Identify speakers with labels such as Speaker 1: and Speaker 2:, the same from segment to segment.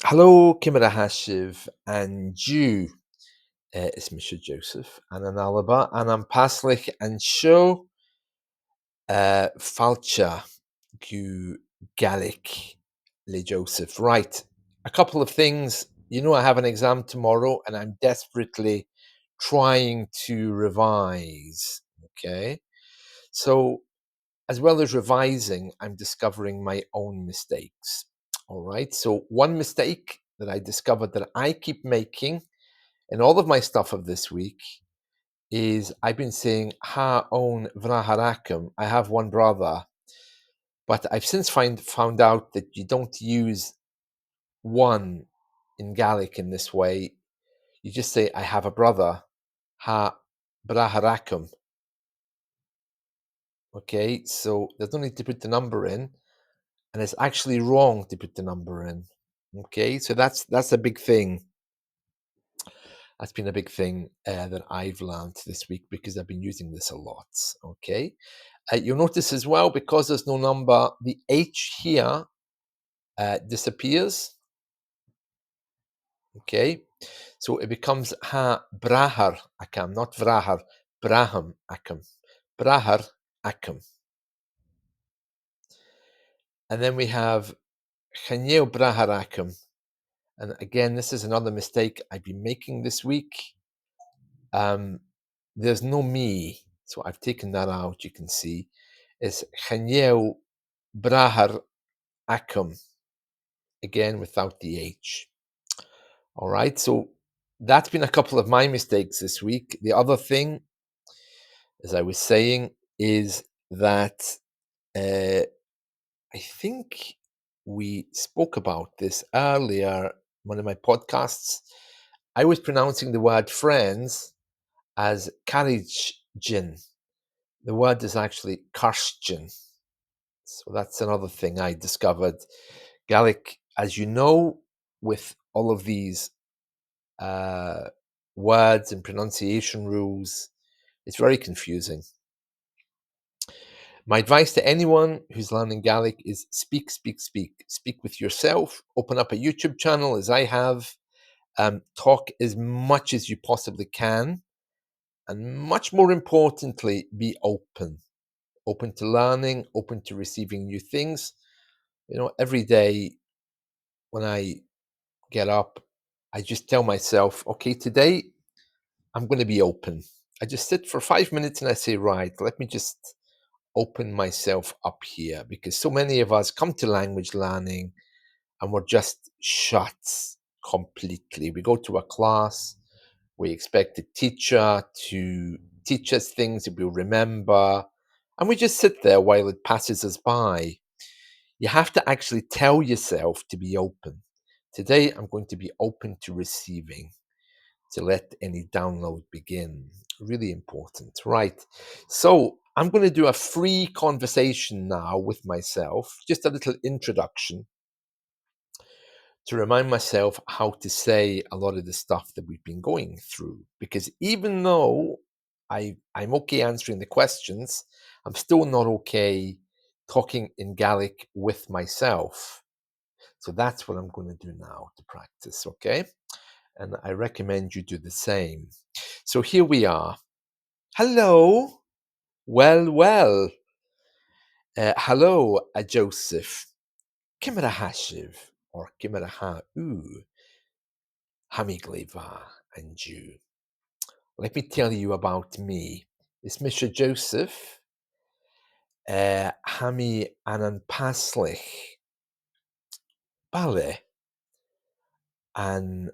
Speaker 1: Hello, Kimera Hashiv and Jew. It's Mr. Joseph and an Alaba and I'm Paslich and show Falcha Gu Gaelic Le Joseph. Right. A couple of things. I have an exam tomorrow and I'm desperately trying to revise. Okay. So as well as revising, I'm discovering my own mistakes. All right. So one mistake that I discovered that I keep making in all of my stuff of this week is I've been saying ha own vraharakum. I have one brother, but I've since found out that you don't use one in Gaelic in this way. You just say I have a brother, ha braharakum. Okay, so there's no need to put the number in, and it's actually wrong to put the number in. Okay, so that's a big thing. That's been a big thing that I've learned this week because I've been using this a lot. Okay. You'll notice as well, because there's no number, the H here disappears. Okay. So it becomes ha brahar akam, not vrahar, braham akam. Brahar akam. And then we have chaneo brahar akam. And again, this is another mistake I've been making this week. There's no me, so I've taken that out. You can see it's chaneo brahar akum, again without the H. All right, so that's been a couple of my mistakes this week. The other thing, as I was saying, is that I think we spoke about this earlier, one of my podcasts. I was pronouncing the word friends as Karajin. The word is actually Karstjen. So that's another thing I discovered. Gaelic, as you know, with all of these uh, words and pronunciation rules, it's very confusing. My advice to anyone who's learning Gaelic is speak, speak, speak. Speak with yourself. Open up a YouTube channel, as I have. Talk as much as you possibly can. And much more importantly, be open. Open to learning, open to receiving new things. Every day when I get up, I just tell myself, okay, today I'm going to be open. I just sit for 5 minutes and I say, right, let me just open myself up here, because so many of us come to language learning and we're just shut completely. We go to a class, we expect the teacher to teach us things that we'll remember, and we just sit there while it passes us by. You have to actually tell yourself to be open. Today, I'm going to be open to receiving, to let any download begin. Really important. Right. So I'm going to do a free conversation now with myself, just a little introduction to remind myself how to say a lot of the stuff that we've been going through. Because even though I'm okay answering the questions, I'm still not okay talking in Gaelic with myself. So that's what I'm going to do now to practice, okay? And I recommend you do the same. So here we are. Hello. Well. Hello, Joseph. Kimera Hashiv, or Kimera Ha-U, Hamigleva and Jew. Let me tell you about me. It's Mr. Joseph, Hami Anan Paslich, Bale, and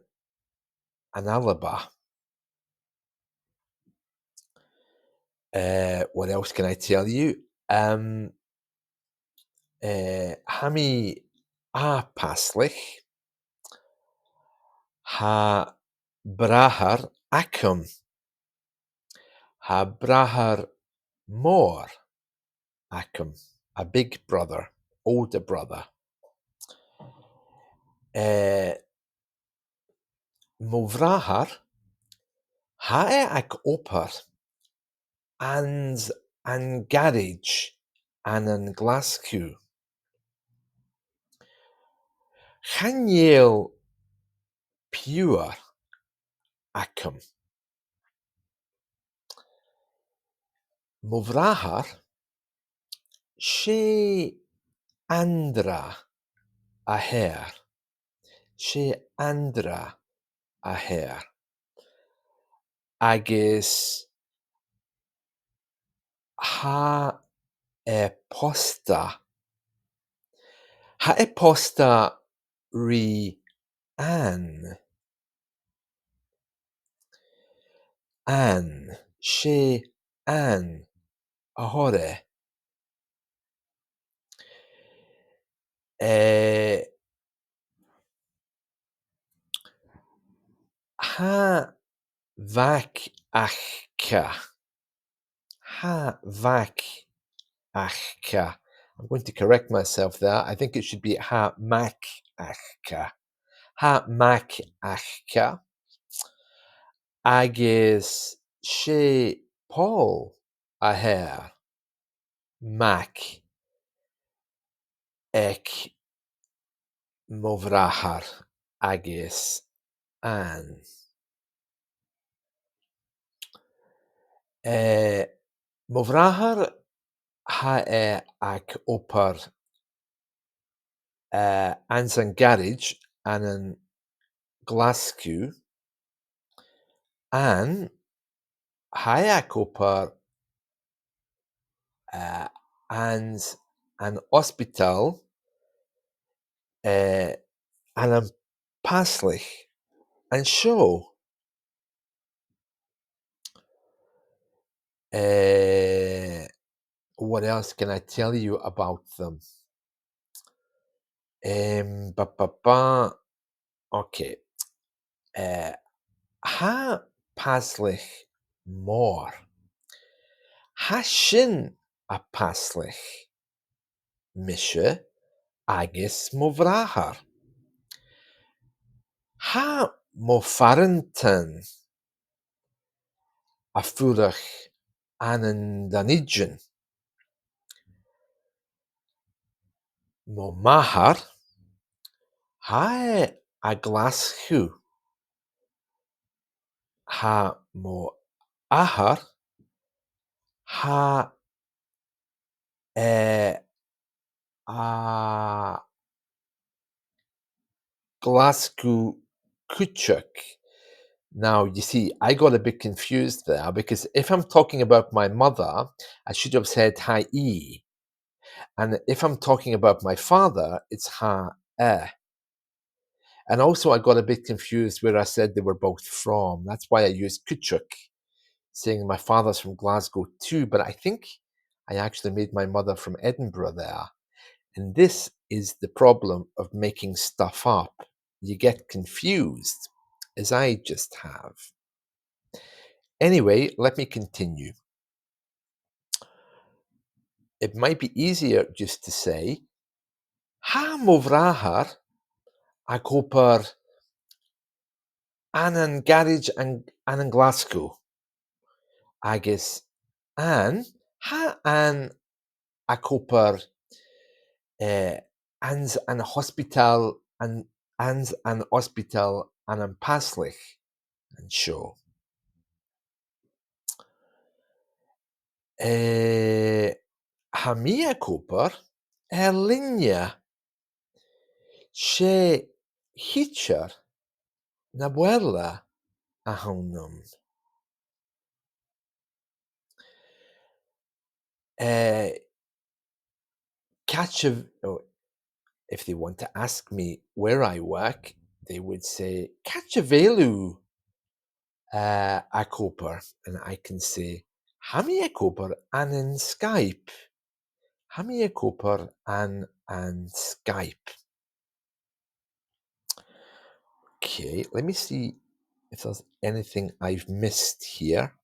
Speaker 1: Analaba. What else can I tell you? Hami A Paslich, Ha Brahar Akum, Ha Brahar Mor Akum, a big brother, older brother. Movrahar Hae ac opar ans an garage an Glasgow. Chaniel pure acum. Movrahar she andra a her. She andra a her. Agus ha e posta. Ha e posta ri an. An. She an. Ahore. Ha vac achka. Ha vac achka. I'm going to correct myself there. I think it should be ha mac achka. Ha mac achka. Agus she Paul a her. Mac ek movrahar agus an. Movrahar ha e ac opar ans an garage an an Glasgow an ha e ac opar ans an hospital an an paslich an show. What else can I tell you about them? Okay. Ha paslich more. Ha shin a paslich mishe agus movrahar. Ha mo farenton a furach an an danidjen. Mo mahar ha a Glasgow. Ha mo ahar ha a Glasgow kuchuk. Now, you see, I got a bit confused there because if I'm talking about my mother, I should have said ha e. And if I'm talking about my father, it's ha e. And also, I got a bit confused where I said they were both from. That's why I used kuchuk, saying my father's from Glasgow too. But I think I actually made my mother from Edinburgh there. And this is the problem of making stuff up. You get confused, as I just have. Anyway, let me continue. It might be easier just to say, ha movrahar ag opar an an garage an an Glasgow. Agus an, ha an ag opar ans an hospital an ans an hospital an an paslich and show. Ha mi ag opar linia she hitcher na buella a honum. Catch a, if they want to ask me where I work, they would say, catch a velu a copper. And I can say, hami a copper an in Skype. Hami a copper an Skype. Okay, let me see if there's anything I've missed here.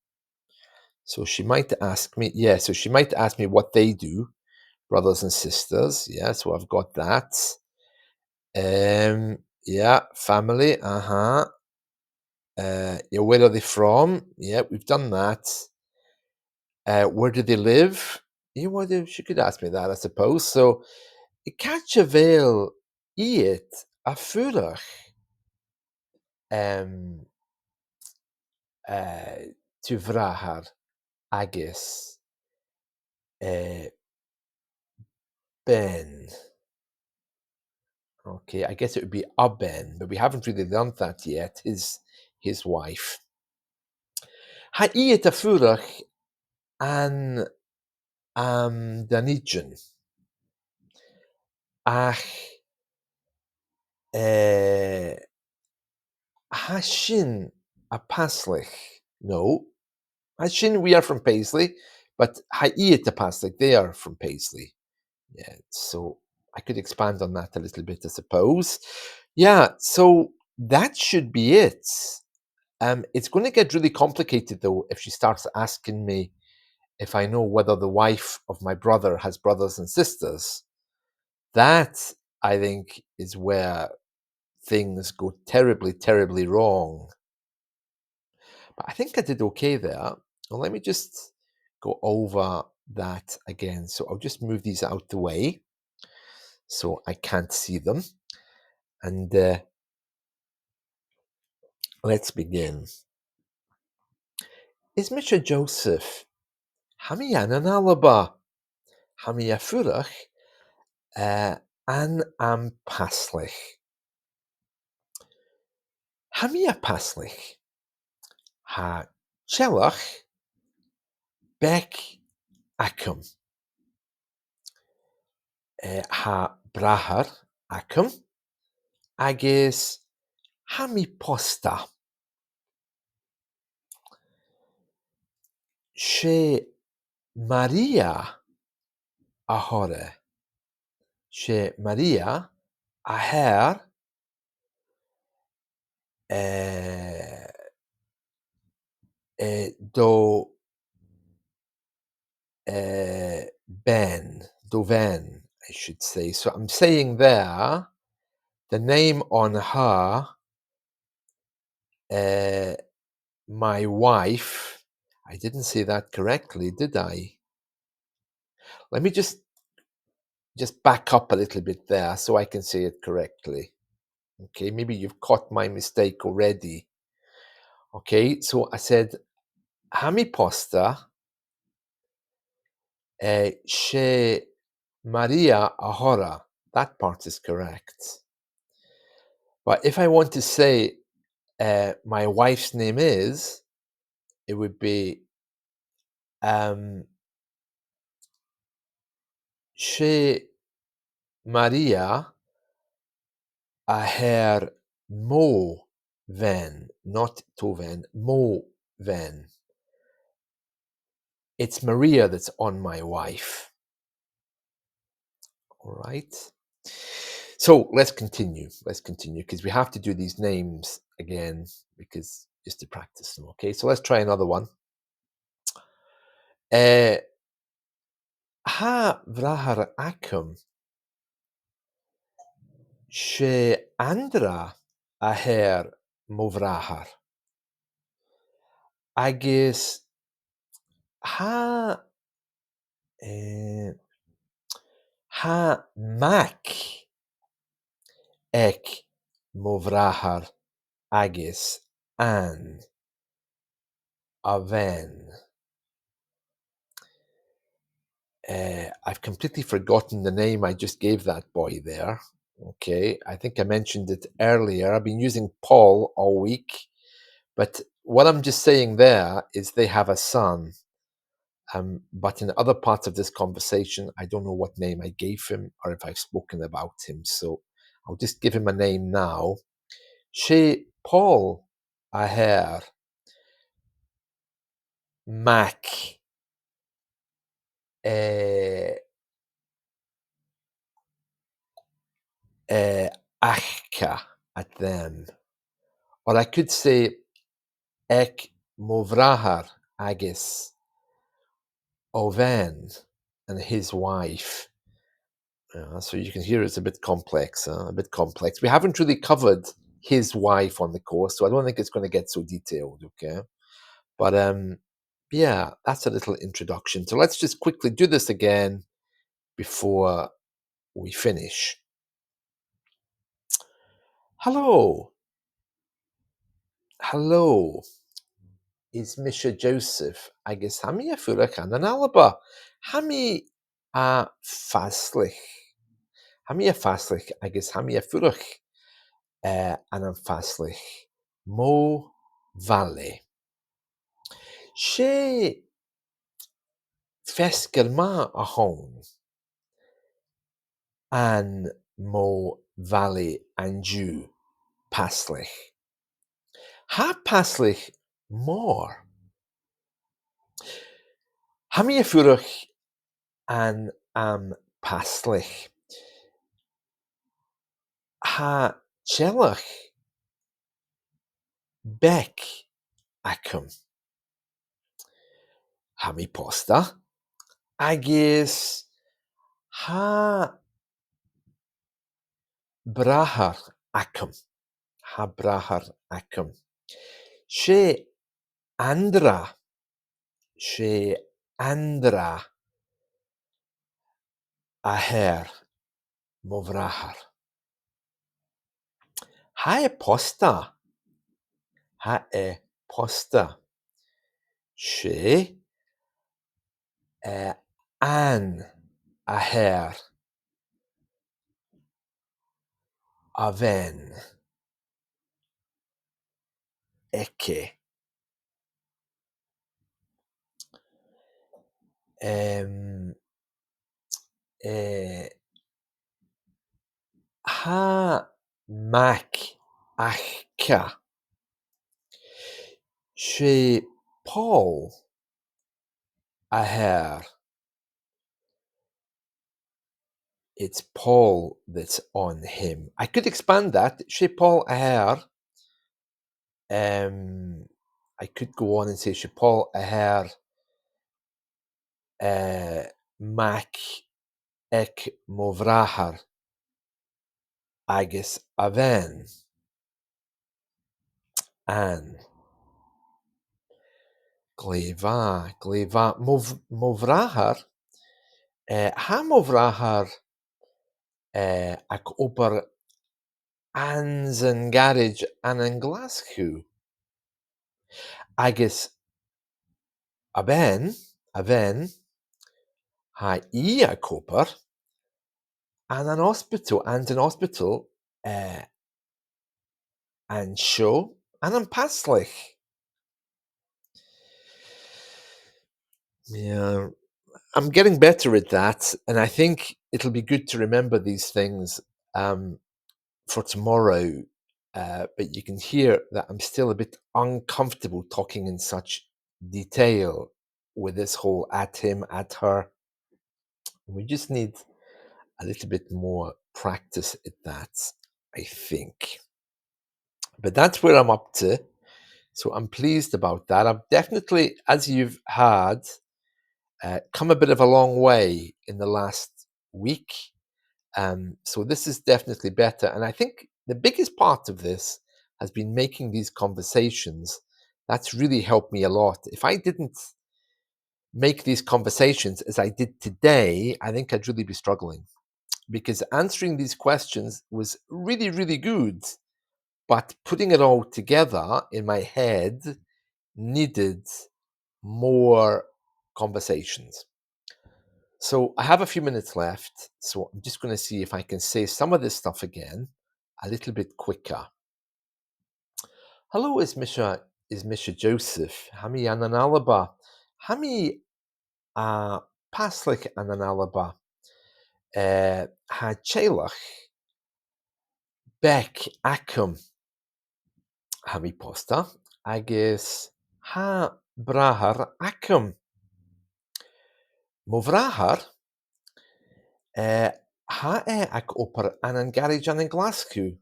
Speaker 1: So she might ask me, so she might ask me what they do, brothers and sisters. Yeah, so I've got that. Family, where are they from? Yeah, we've done that. Where do they live? She could ask me that, I suppose. So, catch a veil iet a furach um, tu vrahar agus ben. Okay, I guess it would be a ben, but we haven't really done that yet. His wife. Ha I et a furach an danigen. Ach ha shin a paslich. No. Ha shin, we are from Paisley, but ha I et a paslich, they are from Paisley. Yeah, so I could expand on that a little bit, I suppose. Yeah, so that should be it. It's going to get really complicated, though, if she starts asking me if I know whether the wife of my brother has brothers and sisters. That, I think, is where things go terribly, terribly wrong. But I think I did okay there. Well, let me just go over that again. So I'll just move these out the way so I can't see them. And let's begin. Is Mr. Joseph Hamian an alaba? Hamia furach an am paslich. Hamia paslich. Ha chelach bek acum. Ha brahar acum. Agis hami posta. She Maria ahore. She Maria aher do Ben, I should say. So I'm saying there, the name on her, my wife. I didn't say that correctly, did I? Let me just back up a little bit there so I can say it correctly. Okay, maybe you've caught my mistake already. Okay, so I said Hami posta she Maria ahora. That part is correct. But if I want to say my wife's name is, it would be she Maria aher mo ven, not toven, mo ven. It's Maria that's on my wife. All right. So let's continue. Let's continue because we have to do these names again because just to practice them. Okay. So let's try another one. Ha vrahar acum she andra aher movrahar. Agis ha ha mac ek movrahar agis an aven. I've completely forgotten the name I just gave that boy there. Okay, I think I mentioned it earlier. I've been using Paul all week, but what I'm just saying there is they have a son. But in other parts of this conversation, I don't know what name I gave him or if I've spoken about him. So I'll just give him a name now. She Paul Aher Mac Achka at them. Or I could say Ek Movrahar Agis Oven and his wife. So you can hear it's a bit complex, We haven't really covered his wife on the course, so I don't think it's going to get so detailed, okay? But yeah, that's a little introduction. So let's just quickly do this again before we finish. Hello. Hello, is Misha Joseph agus hami a furach an alaba. Hami a faslich. Hami a faslich agus hami a furach an faslich. Mo vale. She feskel ma a hon an mo vale an Jew paslich. Ha paslich more. Hami a furach an am paslich. Ha chelach bek acum. Hami posta agus ha brahar acum. Ha brahar acum. She andra. She andra aher movrahar. Ha e posta. Ha e posta. She an aher aven eke. Ha mac achka. She Paul aher. It's Paul that's on him. I could expand that. She Paul aher. I could go on and say she Paul aher mac ek movrahar agus aven an gleva movrahar ha movrahar ac ober ans an garage an an Glasgow agus aven ha I ac ober an an hospital and show and an paslich. Yeah, I'm getting better at that, and I think it'll be good to remember these things for tomorrow. But you can hear that I'm still a bit uncomfortable talking in such detail with this whole at him, at her. We just need a little bit more practice at that, I think. But that's where I'm up to. So I'm pleased about that. I've definitely, as you've heard, come a bit of a long way in the last week. So this is definitely better. And I think the biggest part of this has been making these conversations. That's really helped me a lot. If I didn't make these conversations as I did today, I think I'd really be struggling, because answering these questions was really, really good. But putting it all together in my head needed more conversations. So I have a few minutes left, so I'm just going to see if I can say some of this stuff again a little bit quicker. Hello, is Misha Joseph. Hami ananalaba. Hami paslik ananalaba. Ha chelach bek acum. Hami posta. Agus ha brahar acum. Movrahar ha ac oper an garage an Glasgow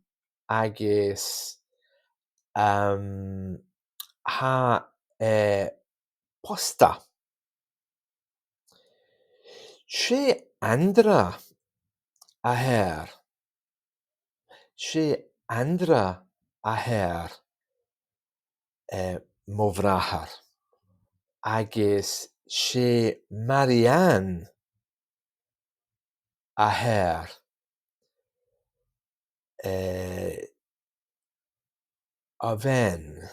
Speaker 1: agus ha posta. She andra aher. She andra aher movrahar agus she Marianne aher aven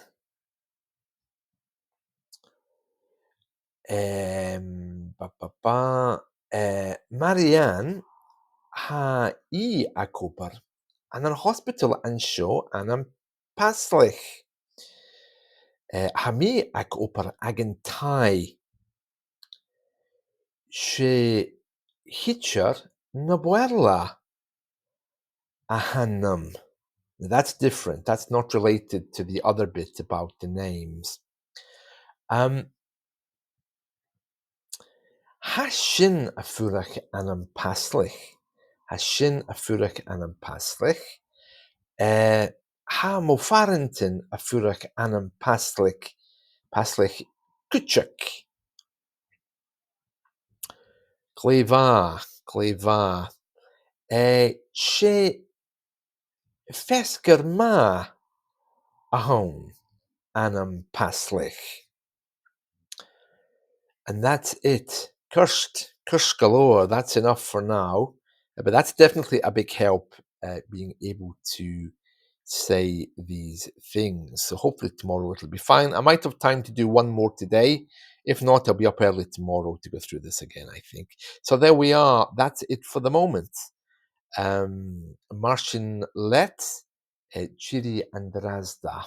Speaker 1: Ba, ba, ba. Marianne ha I a cwpr an yr hospital ansio an am paslich. Ha mi a cwpr ag yn tai. She hitcher na buerla a hannam. That's different. That's not related to the other bit about the names. Ha sin a furach an an paslich. Ha sin a furach an an paslich. Ha mo farentin a furach an an paslich. Paslich kutchuk. Gleva, gleva. She fesker ma a home an an paslich. And that's it. Cursed galore. That's enough for now. But that's definitely a big help, being able to say these things. So hopefully tomorrow it'll be fine. I might have time to do one more today. If not, I'll be up early tomorrow to go through this again, I think. So there we are. That's it for the moment. Martin Let, Chiri and Razda.